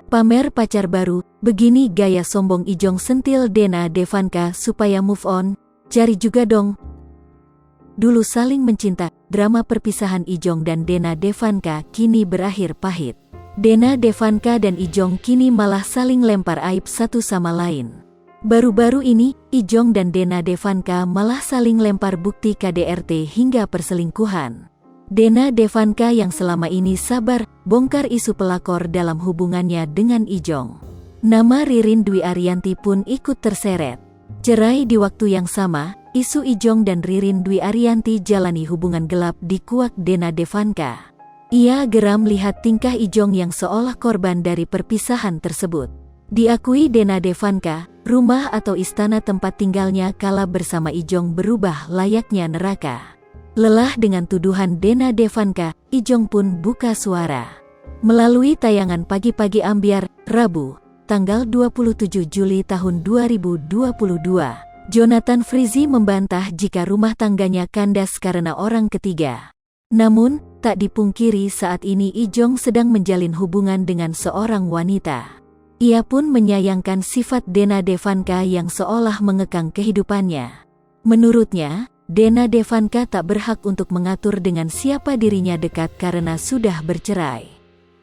Pamer pacar baru, begini gaya sombong Ijong sentil Dena Devanka supaya move on, cari juga dong. Dulu saling mencinta, drama perpisahan Ijong dan Dena Devanka kini berakhir pahit. Dena Devanka dan Ijong kini malah saling lempar aib satu sama lain. Baru-baru ini, Ijong dan Dena Devanka malah saling lempar bukti KDRT hingga perselingkuhan. Dena Devanka yang selama ini sabar, bongkar isu pelakor dalam hubungannya dengan Ijong. Nama Ririn Dwi Ariyanti pun ikut terseret. Cerai di waktu yang sama, isu Ijong dan Ririn Dwi Ariyanti jalani hubungan gelap di kuak Dena Devanka. Ia geram lihat tingkah Ijong yang seolah korban dari perpisahan tersebut. Diakui Dena Devanka, rumah atau istana tempat tinggalnya kala bersama Ijong berubah layaknya neraka. Lelah dengan tuduhan Dena Devanka, Ijong pun buka suara. Melalui tayangan Pagi-Pagi Ambyar, Rabu, tanggal 27 Juli tahun 2022, Jonathan Frizzy membantah jika rumah tangganya kandas karena orang ketiga. Namun, tak dipungkiri saat ini Ijong sedang menjalin hubungan dengan seorang wanita. Ia pun menyayangkan sifat Dena Devanka yang seolah mengekang kehidupannya. Menurutnya, Dena Devanka tak berhak untuk mengatur dengan siapa dirinya dekat karena sudah bercerai.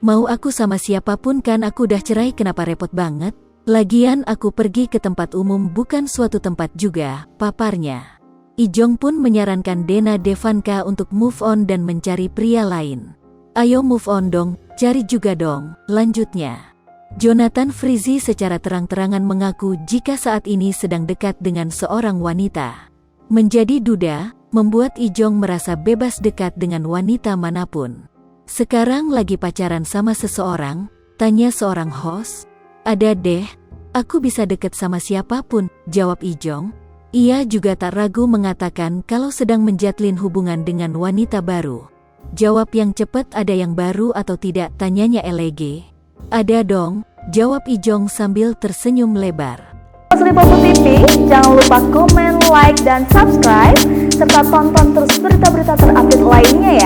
Mau aku sama siapapun kan aku udah cerai, kenapa repot banget? Lagian aku pergi ke tempat umum bukan suatu tempat juga, paparnya. Ijong pun menyarankan Dena Devanka untuk move on dan mencari pria lain. Ayo move on dong, cari juga dong, lanjutnya. Jonathan Frizzy secara terang-terangan mengaku jika saat ini sedang dekat dengan seorang wanita. Menjadi duda, membuat Ijong merasa bebas dekat dengan wanita manapun. Sekarang lagi pacaran sama seseorang, tanya seorang host. Ada deh, aku bisa deket sama siapapun, jawab Ijong. Ia juga tak ragu mengatakan kalau sedang menjalin hubungan dengan wanita baru. Jawab yang cepat, ada yang baru atau tidak, tanyanya LG. Ada dong, jawab Ijong sambil tersenyum lebar. Lipopo TV, jangan lupa komen, like, dan subscribe, serta tonton terus berita-berita terupdate lainnya ya.